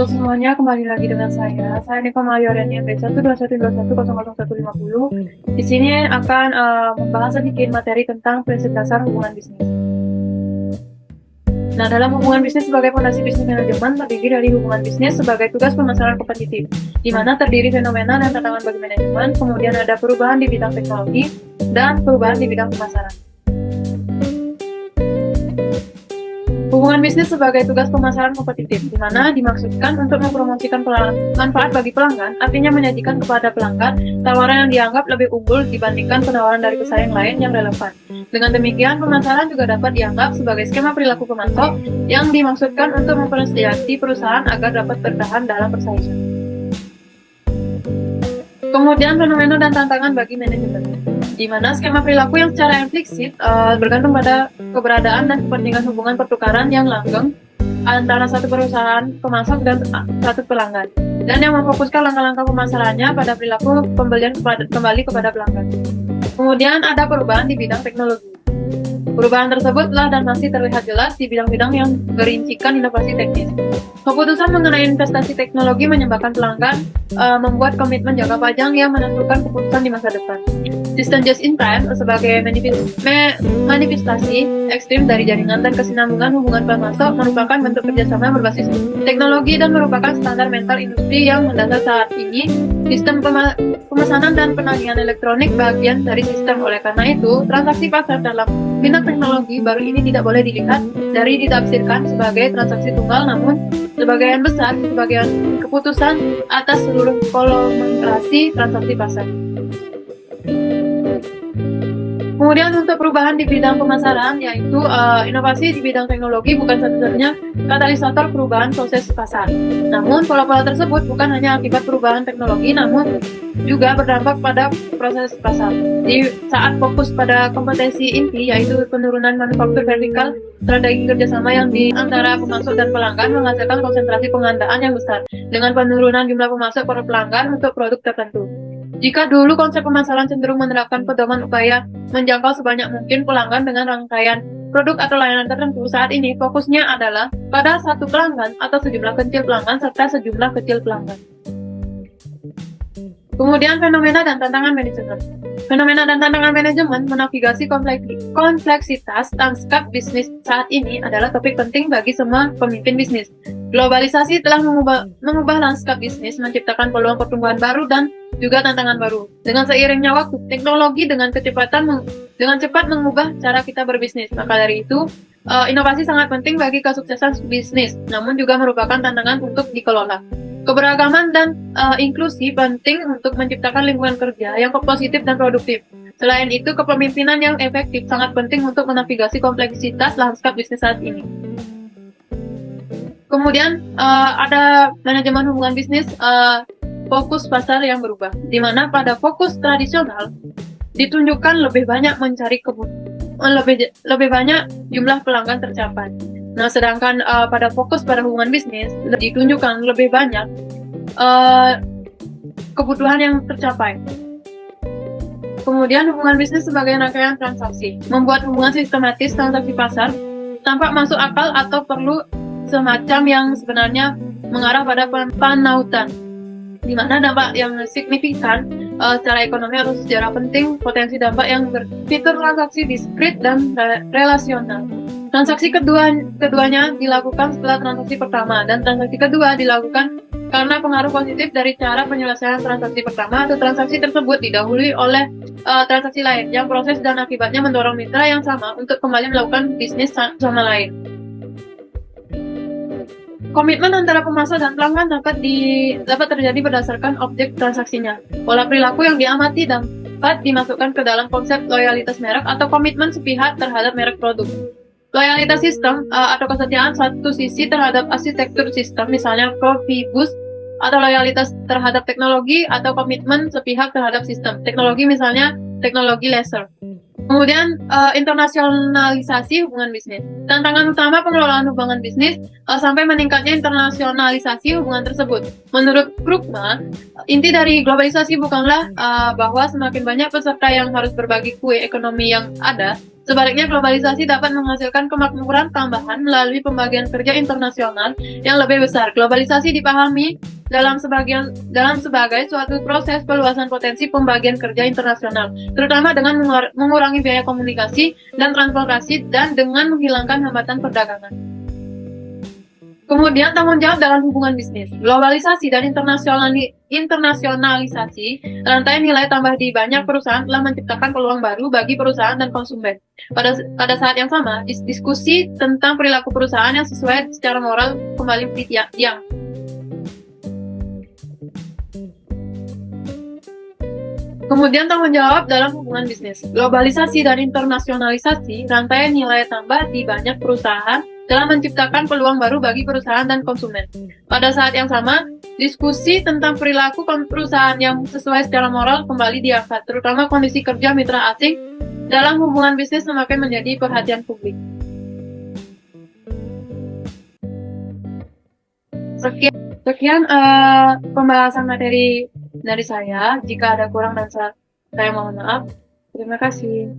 Halo semuanya, kembali lagi dengan saya. Saya Niko Mayoreni MB12121001050. Di sini akan membahas sedikit materi tentang prinsip dasar hubungan bisnis. Nah, dalam hubungan bisnis sebagai fondasi bisnis manajemen terdiri dari hubungan bisnis sebagai tugas pemasaran kompetitif, di mana terdiri fenomena dan tantangan bagi manajemen, kemudian ada perubahan di bidang teknologi, dan perubahan di bidang pemasaran. Hubungan bisnis sebagai tugas pemasaran kompetitif, di mana dimaksudkan untuk mempromosikan manfaat bagi pelanggan, artinya menyajikan kepada pelanggan tawaran yang dianggap lebih unggul dibandingkan penawaran dari pesaing lain yang relevan. Dengan demikian, pemasaran juga dapat dianggap sebagai skema perilaku pemasok yang dimaksudkan untuk mempersiapkan perusahaan agar dapat bertahan dalam persaingan. Kemudian fenomena dan tantangan bagi manajemen, di mana skema perilaku yang secara implisit bergantung pada keberadaan dan kepentingan hubungan pertukaran yang langgeng antara satu perusahaan pemasok dan satu pelanggan, dan yang memfokuskan langkah-langkah pemasarannya pada perilaku pembelian kembali kepada pelanggan. Kemudian ada perubahan di bidang teknologi. Perubahan tersebut telah dan masih terlihat jelas di bidang-bidang yang merincikan inovasi teknis. Keputusan mengenai investasi teknologi menyebabkan pelanggan membuat komitmen jangka panjang yang menentukan keputusan di masa depan. Sistem just-in-time sebagai manifestasi ekstrim dari jaringan dan kesinambungan hubungan pemasok merupakan bentuk kerjasama yang berbasis teknologi dan merupakan standar mental industri yang mendasar saat ini. Sistem pemesanan dan penagihan elektronik bagian dari sistem. Oleh karena itu, transaksi pasar dalam bidang teknologi baru ini tidak boleh dilihat dari ditafsirkan sebagai transaksi tunggal, namun sebagian besar sebagian keputusan atas seluruh konglomerasi transaksi pasar. Kemudian untuk perubahan di bidang pemasaran, yaitu inovasi di bidang teknologi bukan satu-satunya katalisator perubahan proses pasar. Namun pola-pola tersebut bukan hanya akibat perubahan teknologi, namun juga berdampak pada proses pasar. Di saat fokus pada kompetensi inti, yaitu penurunan manufaktur vertikal, strategi kerjasama yang di antara pemasok dan pelanggan menghasilkan konsentrasi pengandaan yang besar dengan penurunan jumlah pemasok per pelanggan untuk produk tertentu. Jika dulu konsep pemasaran cenderung menerapkan pedoman upaya menjangkau sebanyak mungkin pelanggan dengan rangkaian produk atau layanan tertentu, saat ini fokusnya adalah pada satu pelanggan atau sejumlah kecil pelanggan serta sejumlah kecil pelanggan. Kemudian fenomena dan tantangan manajemen. Fenomena dan tantangan manajemen menavigasi kompleksitas lanskap bisnis saat ini adalah topik penting bagi semua pemimpin bisnis. Globalisasi telah mengubah lanskap bisnis, menciptakan peluang pertumbuhan baru dan juga tantangan baru. Dengan seiringnya waktu, teknologi dengan cepat mengubah cara kita berbisnis. Maka dari itu, inovasi sangat penting bagi kesuksesan bisnis, namun juga merupakan tantangan untuk dikelola. Keberagaman dan inklusi penting untuk menciptakan lingkungan kerja yang positif dan produktif. Selain itu, kepemimpinan yang efektif sangat penting untuk menavigasi kompleksitas lanskap bisnis saat ini. Kemudian ada manajemen hubungan bisnis, fokus pasar yang berubah, di mana pada fokus tradisional ditunjukkan lebih banyak mencari lebih banyak jumlah pelanggan tercapai. Nah, sedangkan pada fokus pada hubungan bisnis ditunjukkan lebih banyak kebutuhan yang tercapai. Kemudian hubungan bisnis sebagai rangkaian transaksi, membuat hubungan sistematis transaksi pasar tampak masuk akal atau perlu semacam yang sebenarnya mengarah pada panautan, di mana dampak yang signifikan secara ekonomi atau sejarah penting, potensi dampak yang berfitur transaksi diskrit dan relasional. Transaksi keduanya dilakukan setelah transaksi pertama, dan transaksi kedua dilakukan karena pengaruh positif dari cara penyelesaian transaksi pertama atau transaksi tersebut didahului oleh transaksi lain, yang proses dan akibatnya mendorong mitra yang sama untuk kembali melakukan bisnis sama lain. Komitmen antara pemasok dan pelanggan dapat terjadi berdasarkan objek transaksinya. Pola perilaku yang diamati dapat dimasukkan ke dalam konsep loyalitas merek atau komitmen sepihak terhadap merek produk. Loyalitas sistem atau kesetiaan satu sisi terhadap arsitektur sistem, misalnya Profibus, atau loyalitas terhadap teknologi atau komitmen sepihak terhadap sistem teknologi, misalnya teknologi laser. Kemudian internasionalisasi hubungan bisnis. Tantangan utama pengelolaan hubungan bisnis sampai meningkatnya internasionalisasi hubungan tersebut. Menurut Krugman, inti dari globalisasi bukanlah bahwa semakin banyak peserta yang harus berbagi kue ekonomi yang ada. Sebaliknya, globalisasi dapat menghasilkan kemakmuran tambahan melalui pembagian kerja internasional yang lebih besar. Globalisasi dipahami dalam sebagai suatu proses peluasan potensi pembagian kerja internasional, terutama dengan mengurangi biaya komunikasi dan transportasi dan dengan menghilangkan hambatan perdagangan. Kemudian tanggung jawab dalam hubungan bisnis. Globalisasi dan internasionalisasi rantai nilai tambah di banyak perusahaan telah menciptakan peluang baru bagi perusahaan dan konsumen. Pada saat yang sama, diskusi tentang perilaku perusahaan yang sesuai secara moral kembali ditiang. Kemudian tanggung jawab dalam hubungan bisnis. Globalisasi dan internasionalisasi rantai nilai tambah di banyak perusahaan telah menciptakan peluang baru bagi perusahaan dan konsumen. Pada saat yang sama, diskusi tentang perilaku perusahaan yang sesuai secara moral kembali diangkat, terutama kondisi kerja mitra asing dalam hubungan bisnis semakin menjadi perhatian publik. Sekian pembahasan materi dari saya. Jika ada kurang dan saya mohon maaf. Terima kasih.